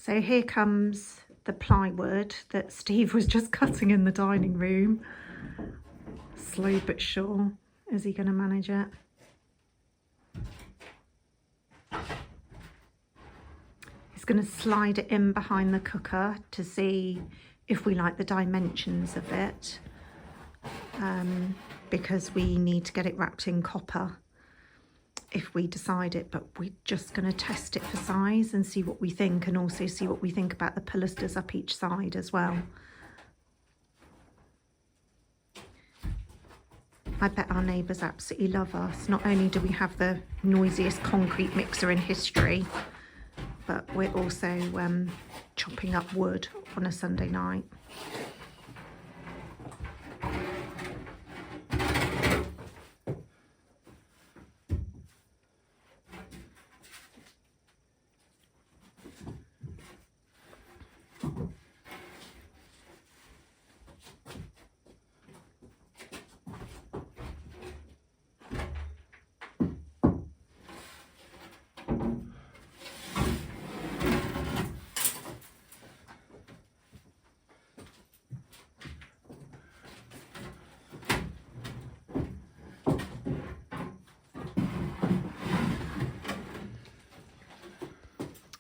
So here comes the plywood that Steve was just cutting in the dining room. Slow but sure. Is he going to manage it? He's going to slide it in behind the cooker to see if we like the dimensions of it, because we need to get it wrapped in copper if we decide it, but we're just going to test it for size and see what we think, and also see what we think about the pilasters up each side as well. I bet our neighbours absolutely love us. Not only do we have the noisiest concrete mixer in history, but we're also chopping up wood on a Sunday night.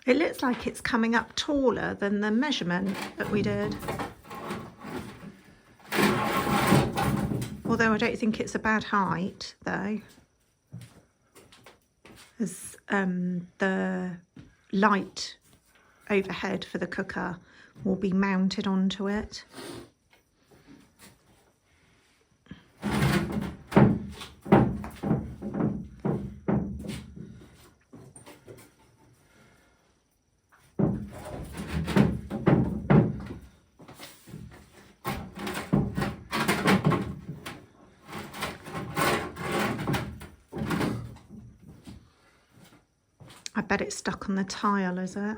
It looks like it's coming up taller than the measurement that we did. Although I don't think it's a bad height though, as the light overhead for the cooker will be mounted onto it. I bet it's stuck on the tile, is it?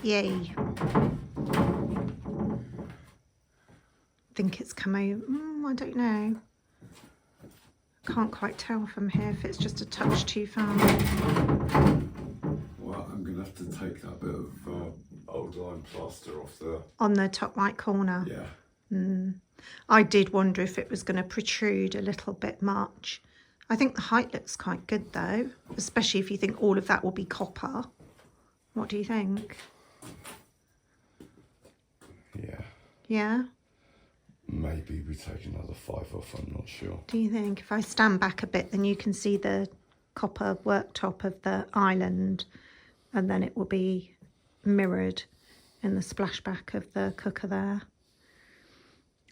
Yay. Think it's come over. I don't know. Can't quite tell from here if it's just a touch too far. Well, I'm going to have to take that bit of old lime plaster off there. On the top right corner? Yeah. I did wonder if it was going to protrude a little bit much. I think the height looks quite good though, especially if you think all of that will be copper. What do you think? Yeah. Yeah? Maybe we take another 5 off, I'm not sure. Do you think? If I stand back a bit, then you can see the copper worktop of the island, and then it will be mirrored in the splashback of the cooker there.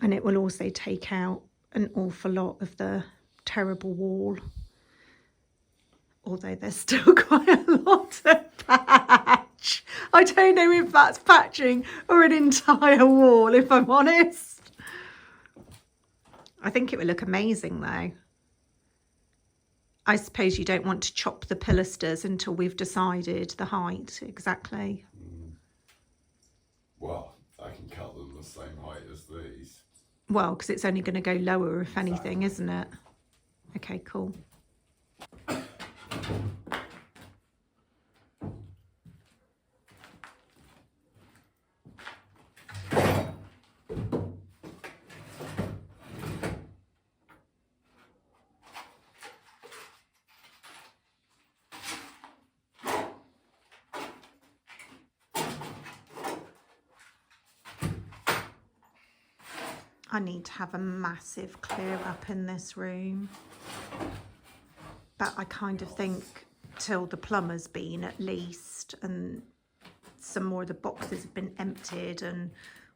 And it will also take out an awful lot of the terrible wall. Although there's still quite a lot of patch. I don't know if that's patching or an entire wall, if I'm honest. I think it would look amazing though. I suppose you don't want to chop the pilasters until we've decided the height exactly. Well, I can cut them the same height as these. Well, because it's only going to go lower if anything, isn't it? Okay, cool. I need to have a massive clear up in this room. But I kind of think till the plumber's been at least, and some more of the boxes have been emptied and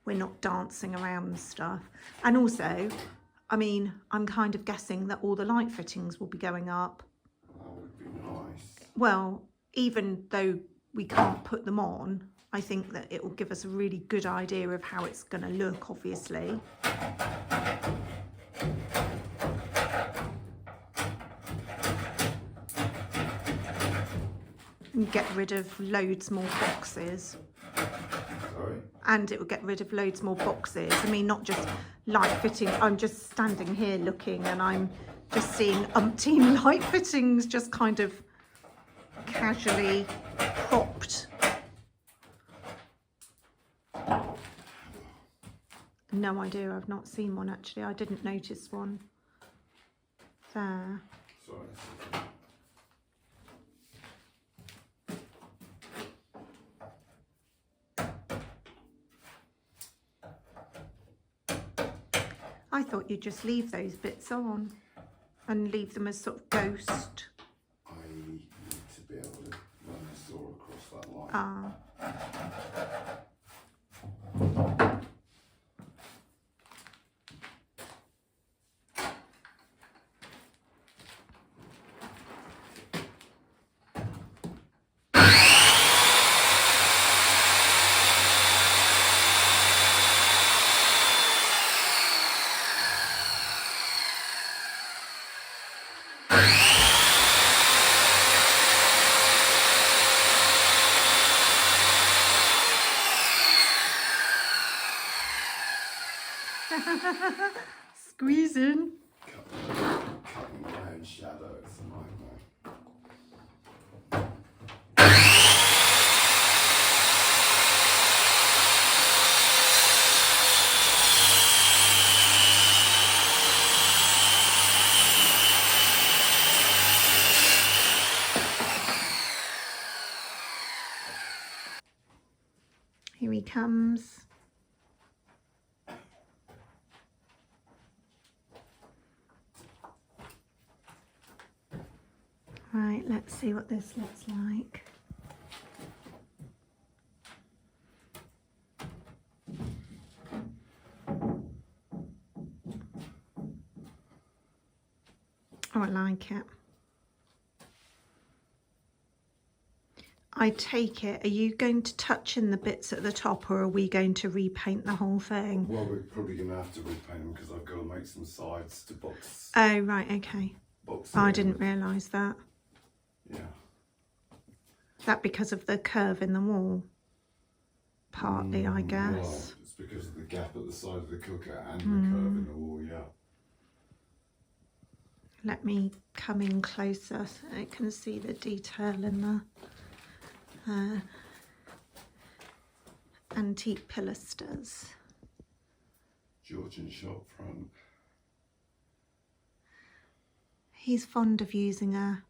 we're not dancing around stuff. And also, I mean, I'm kind of guessing that all the light fittings will be going up. That would be nice. Well, even though we can't put them on, I think that it will give us a really good idea of how it's going to look, obviously. And get rid of loads more boxes. Sorry? And it will get rid of loads more boxes. I mean, not just light fitting. I'm just standing here looking and I'm just seeing umpteen light fittings just kind of casually propped. No idea, I've not seen one actually. I didn't notice one there. Sorry. I thought you'd just leave those bits on and leave them as sort of ghost. I need to be able to run a saw across that line. Ah. Squeezing. Cutting my own shadow, it's a nightmare. Here he comes. Right, let's see what this looks like. Oh, I like it. I take it, are you going to touch in the bits at the top, or are we going to repaint the whole thing? Well, we're probably going to have to repaint them because I've got to make some sides to box. Oh, right, okay. Box I in. didn't realise that. Yeah. That because of the curve in the wall? Partly, I guess. Well, it's because of the gap at the side of the cooker and the curve in the wall, yeah. Let me come in closer so I can see the detail in the antique pilasters. Georgian shop front. He's fond of using a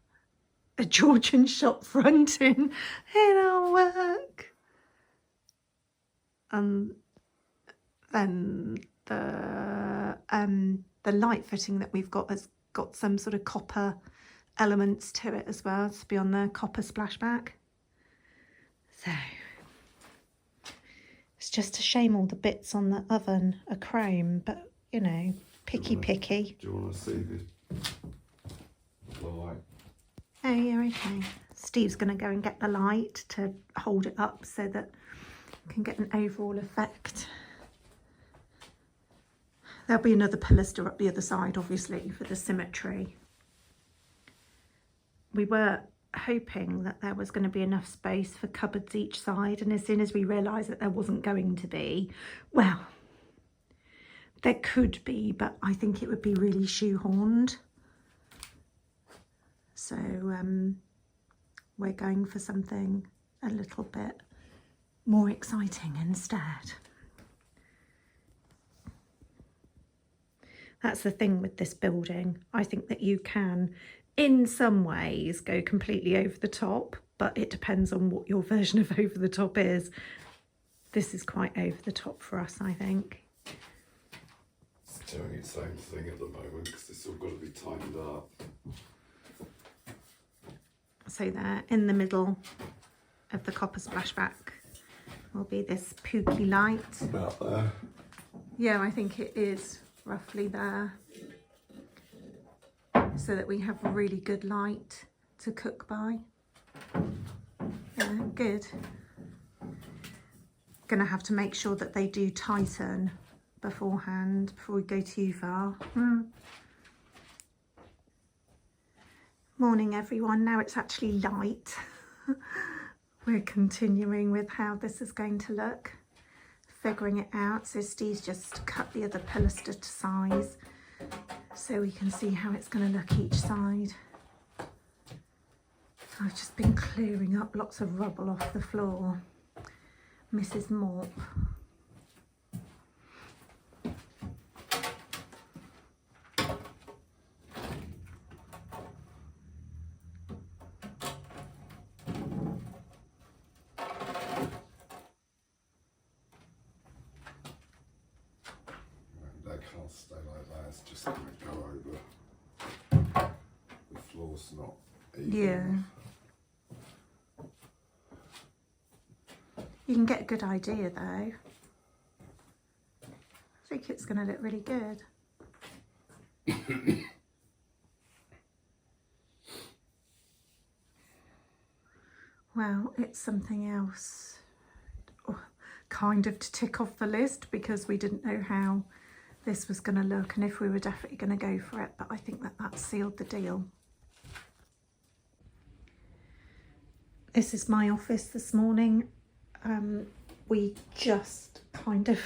Georgian shop front in our work. And then the light fitting that we've got has got some sort of copper elements to it as well, to be on the copper splashback. So it's just a shame all the bits on the oven are chrome, but you know, picky. Do you want to see the light? Oh yeah, okay. Steve's going to go and get the light to hold it up so that we can get an overall effect. There'll be another pilaster up the other side, obviously, for the symmetry. We were hoping that there was going to be enough space for cupboards each side, and as soon as we realised that there wasn't going to be, well, there could be, but I think it would be really shoehorned. So we're going for something a little bit more exciting instead. That's the thing with this building. I think that you can, in some ways, go completely over the top, but it depends on what your version of over the top is. This is quite over the top for us, I think. It's doing its own thing at the moment because it's all got to be timed up. So there, in the middle of the copper splashback, will be this pooky light. About there. Yeah, I think it is roughly there, so that we have a really good light to cook by. Yeah, good. Gonna have to make sure that they do tighten beforehand before we go too far. Morning everyone, now it's actually light. We're continuing with how this is going to look, figuring it out. So Steve's just cut the other pilaster to size so we can see how it's going to look each side. I've just been clearing up lots of rubble off the floor. Mrs. Mop. That can't stay like that, it's just going to go over. The floor's not even. Yeah. You can get a good idea though. I think it's going to look really good. Well, it's something else kind of to tick off the list because we didn't know how this was going to look and if we were definitely going to go for it, but I think that sealed the deal. This is my office this morning. We just kind of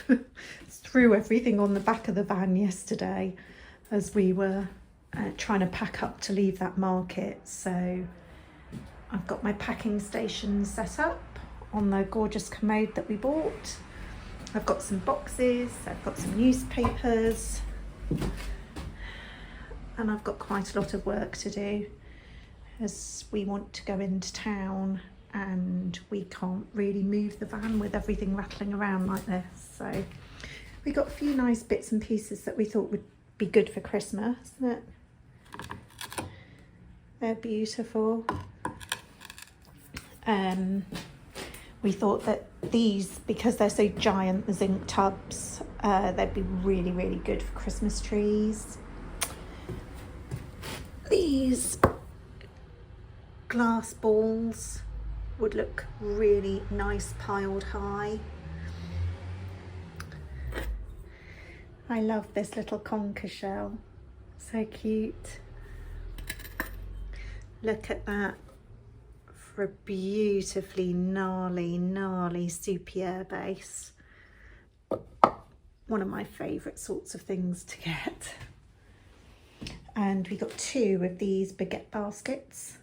threw everything on the back of the van yesterday as we were trying to pack up to leave that market. So I've got my packing station set up on the gorgeous commode that we bought. I've got some boxes, I've got some newspapers, and I've got quite a lot of work to do as we want to go into town and we can't really move the van with everything rattling around like this. So we got a few nice bits and pieces that we thought would be good for Christmas, isn't it? They're beautiful. We thought that these, because they're so giant, the zinc tubs, they'd be really, really good for Christmas trees. These glass balls would look really nice piled high. I love this little conker shell, so cute. Look at that for a beautifully gnarly soupier base. One of my favourite sorts of things to get. And we got 2 of these baguette baskets.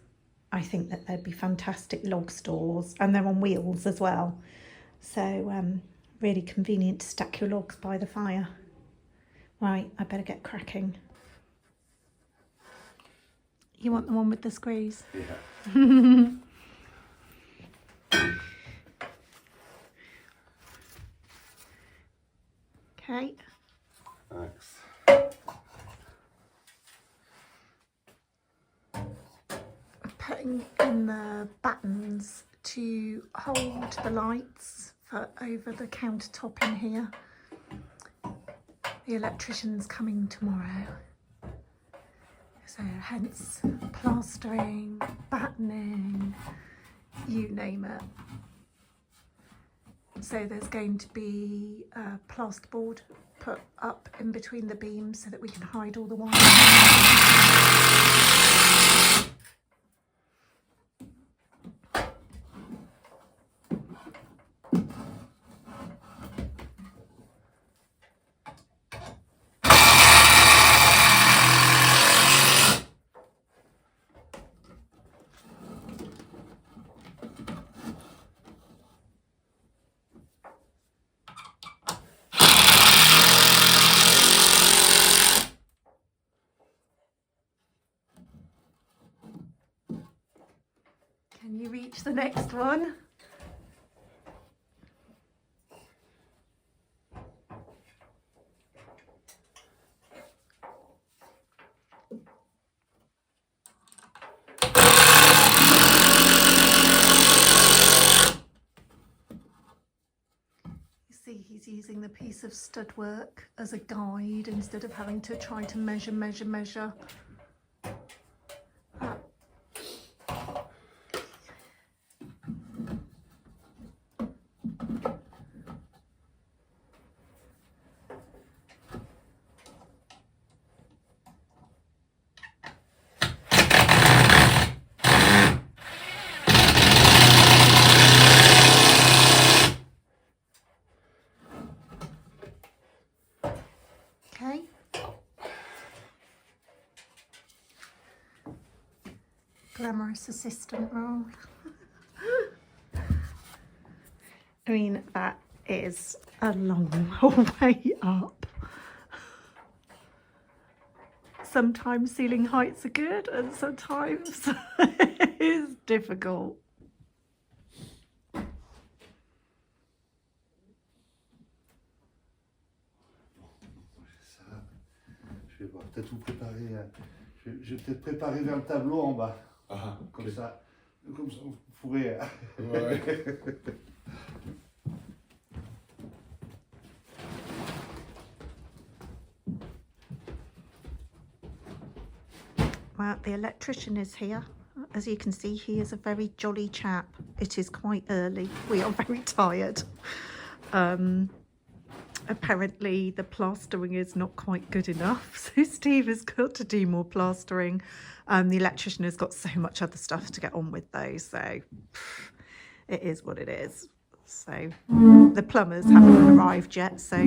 I think that they'd be fantastic log stores, and they're on wheels as well. So really convenient to stack your logs by the fire. Right, I better get cracking. You want the one with the screws? Yeah. Okay. Thanks. Putting in the battens to hold the lights for over the countertop in here. The electrician's coming tomorrow, so hence plastering, battening, you name it. So there's going to be a plasterboard put up in between the beams so that we can hide all the wires. Can you reach the next one? You see, he's using the piece of stud work as a guide instead of having to try to measure. Okay. Glamorous assistant role. I mean, that is a long way up. Sometimes ceiling heights are good and sometimes it's difficult. Je vais peut-être vous préparer. Je vais peut-être préparer vers le tableau en bas. Ah, Comme ça, vous pourrez. Ouais. Well, the electrician is here. As you can see, he is a very jolly chap. It is quite early. We are very tired. Apparently the plastering is not quite good enough, so Steve has got to do more plastering. The electrician has got so much other stuff to get on with though, so it is what it is. So the plumbers haven't arrived yet, so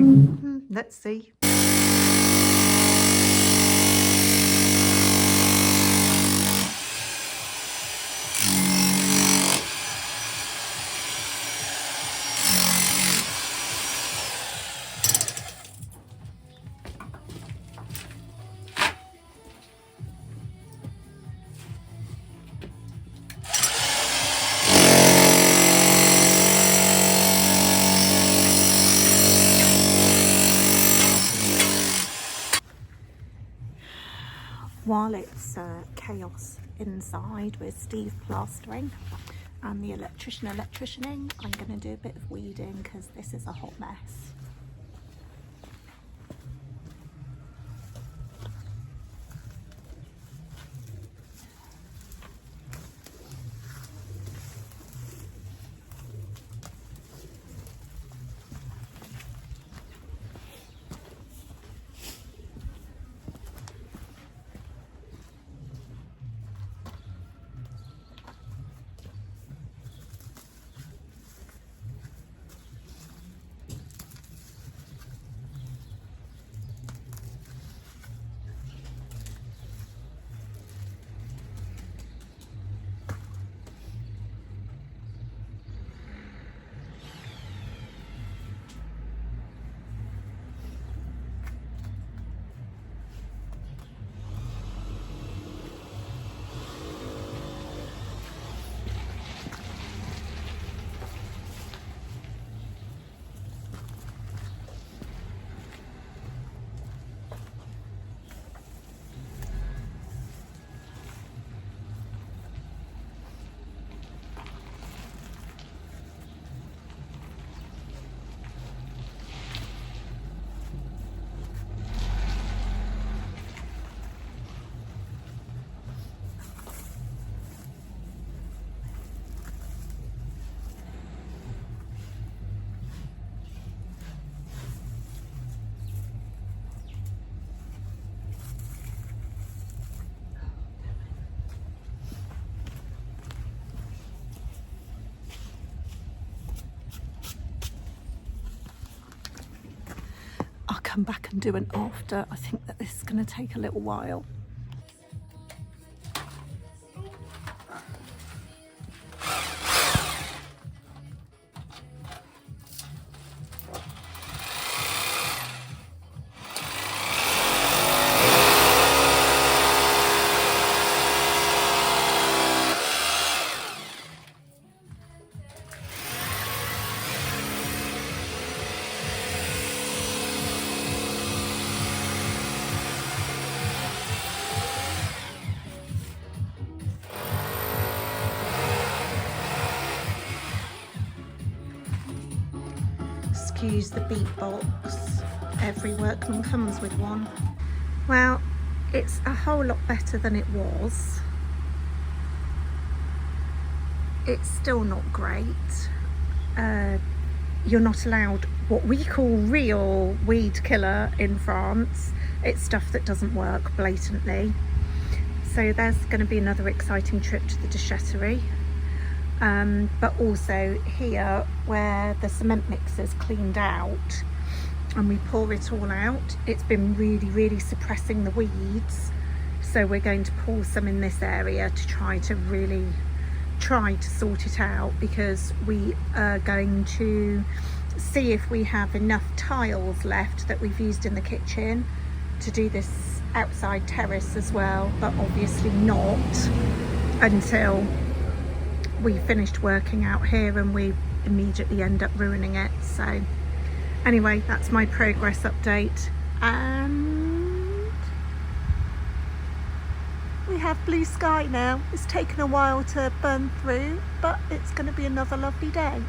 let's see. While it's chaos inside with Steve plastering and the electricianing, I'm going to do a bit of weeding because this is a hot mess. I'll come back and do an after. I think that this is going to take a little while. Excuse the beatbox. Every workman comes with one. Well, it's a whole lot better than it was. It's still not great. You're not allowed what we call real weed killer in France. It's stuff that doesn't work blatantly. So there's going to be another exciting trip to the Chateau. But also here where the cement mixer's cleaned out and we pour it all out, it's been really suppressing the weeds, So we're going to pour some in this area to try to sort it out, because we are going to see if we have enough tiles left that we've used in the kitchen to do this outside terrace as well, but obviously not until we finished working out here and we immediately end up ruining it. So anyway, that's my progress update, and we have blue sky now. It's taken a while to burn through, but it's going to be another lovely day.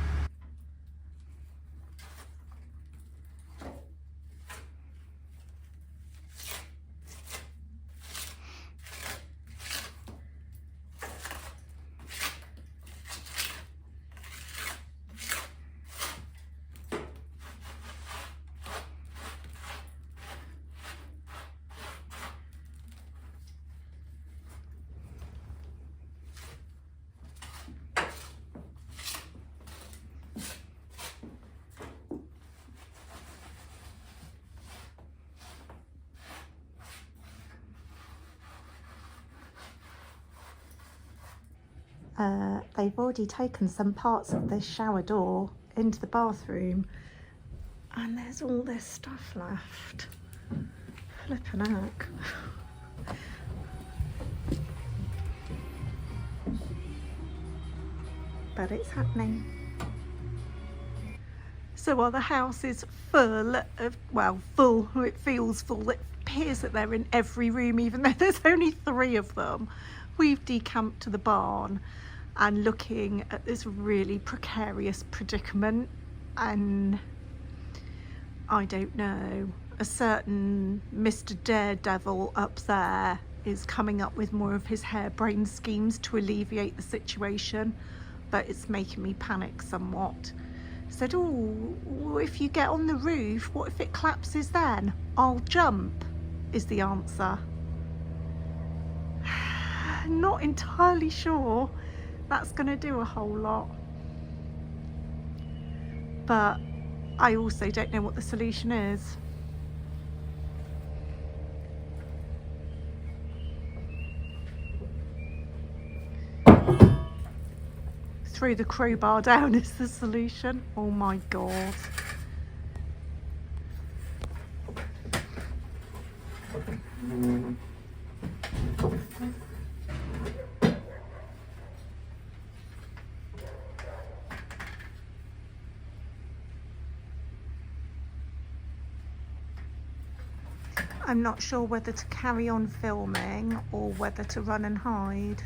They've already taken some parts of the shower door into the bathroom, and there's all this stuff left. Flippin' heck. But it's happening. So while the house is full of, well, full, it feels full, it appears that they're in every room, even though there's only 3 of them, we've decamped to the barn and looking at this really precarious predicament. And I don't know, a certain Mr. Daredevil up there is coming up with more of his harebrained schemes to alleviate the situation, but it's making me panic somewhat. Said, oh, if you get on the roof, what if it collapses then? I'll jump, is the answer. Not entirely sure that's going to do a whole lot, but I also don't know what the solution is. Throw the crowbar down is the solution. Oh my god. I'm not sure whether to carry on filming or whether to run and hide.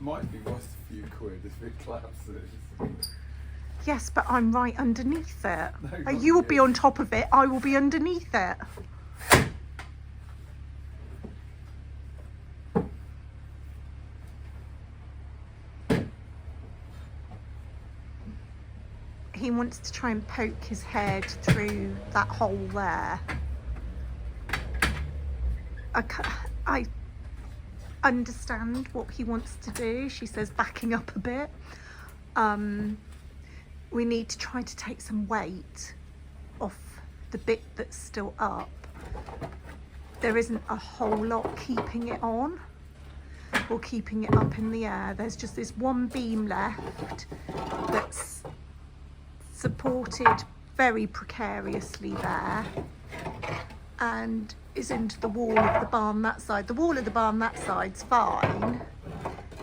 Might be worth a few quid if it collapses. Yes, but I'm right underneath it. No, You will be on top of it, I will be underneath it. He wants to try and poke his head through that hole there. I understand what he wants to do. She says backing up a bit. We need to try to take some weight off the bit that's still up. There isn't a whole lot keeping it on or keeping it up in the air. There's just this one beam left that's supported very precariously there and is into the wall of the barn that side. The wall of the barn that side's fine.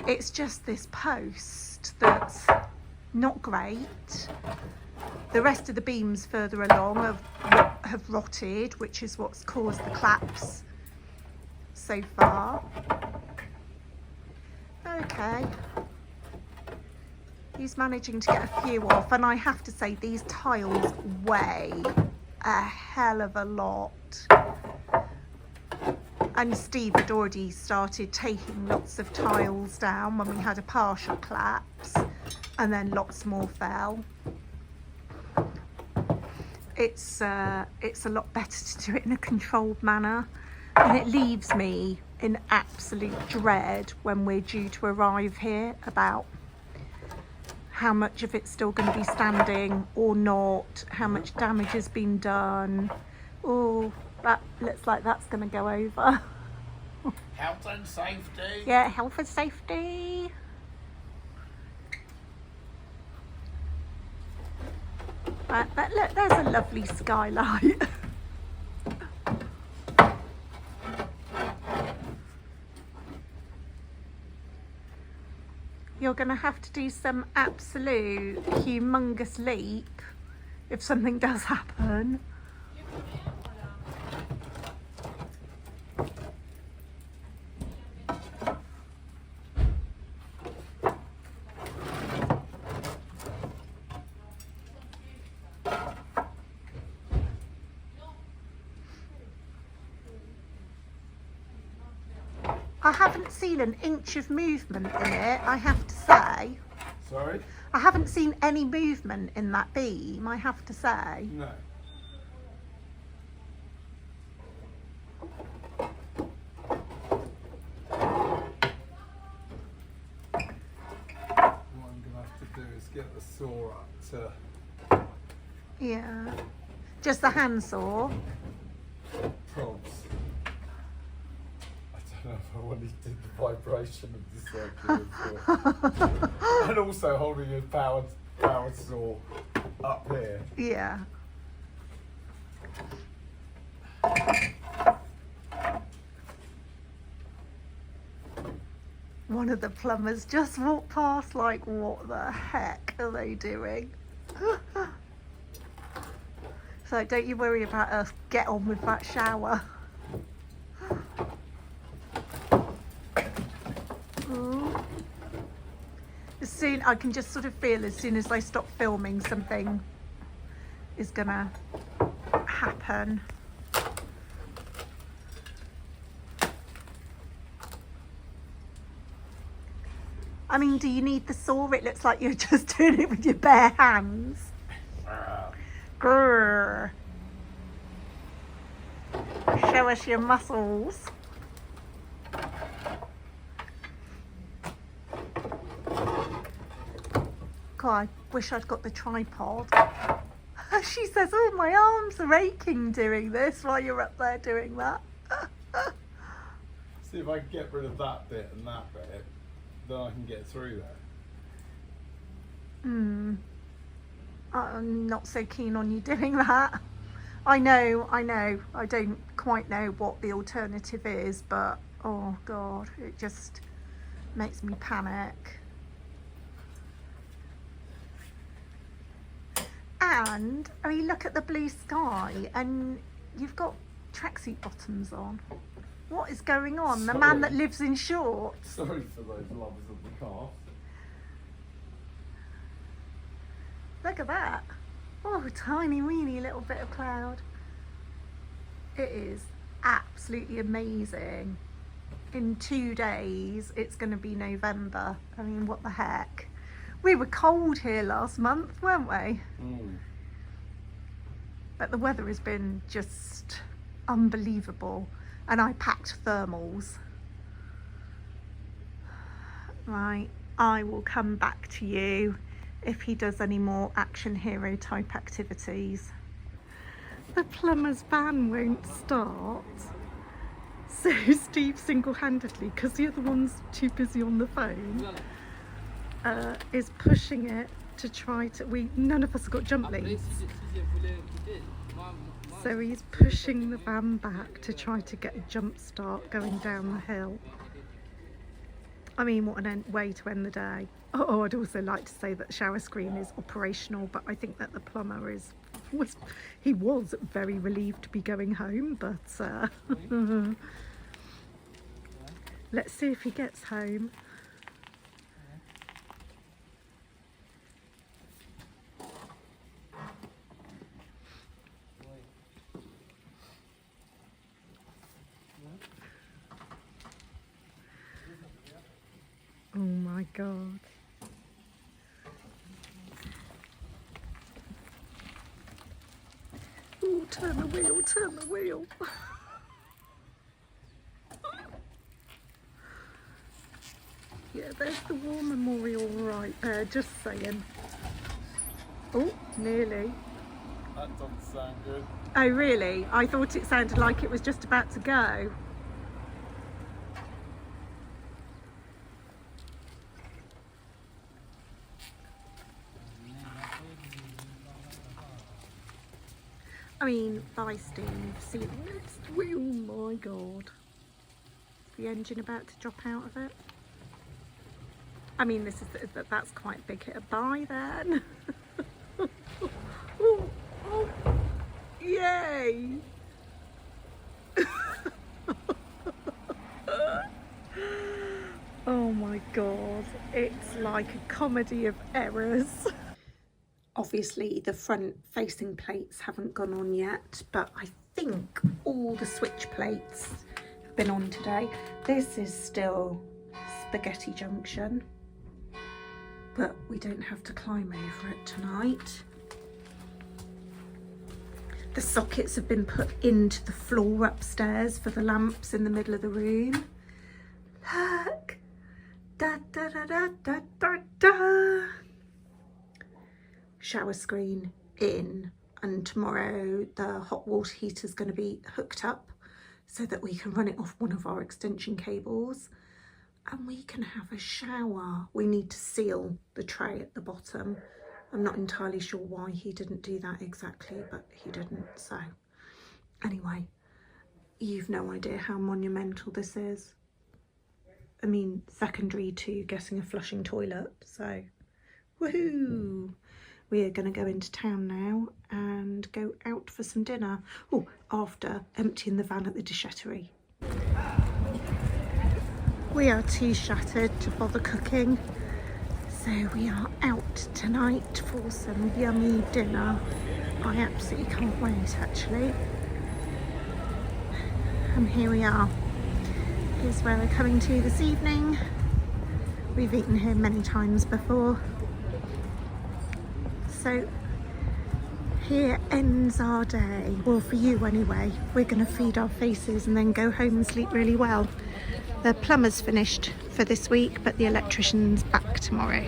It's just this post that's not great. The rest of the beams further along have rotted, which is what's caused the collapse so far. Okay. He's managing to get a few off, and I have to say these tiles weigh a hell of a lot. And Steve had already started taking lots of tiles down when we had a partial collapse, and then lots more fell. It's a lot better to do it in a controlled manner, and it leaves me in absolute dread when we're due to arrive here about how much of it's still going to be standing or not, how much damage has been done. Oh, That looks like that's going to go over. Health and safety. Yeah, health and safety. But look, there's a lovely skylight. You're going to have to do some absolute humongous leap if something does happen. I haven't seen an inch of movement in it, I have to say. Sorry? I haven't seen any movement in that beam, I have to say. No. What I'm going to have to do is get the saw up to Yeah. Just the handsaw. prods. I don't know if I wanted to do the vibration of the circular saw. And also holding a powered saw up here. Yeah. One of the plumbers just walked past like, what the heck are they doing? So don't you worry about us, get on with that shower. Ooh. As soon, I can just sort of feel as soon as I stop filming, something is gonna happen. I mean, do you need the saw? It looks like you're just doing it with your bare hands. Grrr. Show us your muscles. God, I wish I'd got the tripod. She says, oh, my arms are aching doing this while you're up there doing that. See if I can get rid of that bit and that bit, then I can get through there. I'm not so keen on you doing that. I know. I don't quite know what the alternative is, but oh God, it just makes me panic. And I mean, look at the blue sky, and you've got tracksuit bottoms on. What is going on? The man that lives in shorts. Sorry for those lovers of the car. Look at that. Oh, tiny weeny little bit of cloud. It is absolutely amazing. In 2 days, it's going to be November. I mean, what the heck? We were cold here last month, weren't we? But the weather has been just unbelievable. And I packed thermals. Right, I will come back to you if he does any more action hero type activities. The plumber's van won't start. So Steve single-handedly, because the other one's too busy on the phone, is pushing it to try to, none of us have got jump leads. So he's pushing the van back to try to get a jump start going down the hill. I mean, what an way to end the day. Oh, I'd also like to say that the shower screen is operational, but I think that the plumber was very relieved to be going home, but let's see if he gets home. Oh my God. Oh, turn the wheel, turn the wheel. Yeah, there's the War Memorial right there, just saying. Oh, nearly. That doesn't sound good. Oh really? I thought it sounded like it was just about to go. I mean, bye Steve, see you next week. Oh my god. Is the engine about to drop out of it? I mean, that's quite a big hit of bye then. Oh, oh, yay! Oh my god, it's like a comedy of errors. Obviously the front facing plates haven't gone on yet, but I think all the switch plates have been on today. This is still spaghetti junction, but we don't have to climb over it tonight. The sockets have been put into the floor upstairs for the lamps in the middle of the room. Look! Da da da da da da da! Shower screen in, and tomorrow the hot water heater is going to be hooked up so that we can run it off one of our extension cables and we can have a shower. We need to seal the tray at the bottom. I'm not entirely sure why he didn't do that exactly, but he didn't. So anyway, you've no idea how monumental this is. I mean, secondary to getting a flushing toilet, so woohoo! We are going to go into town now and go out for some dinner. Oh, after emptying the van at the déchetterie. We are too shattered to bother cooking, so we are out tonight for some yummy dinner. I absolutely can't wait, actually. And here we are. Here's where we're coming to this evening. We've eaten here many times before. So here ends our day. Well, for you anyway. We're going to feed our faces and then go home and sleep really well. The plumber's finished for this week, but the electrician's back tomorrow.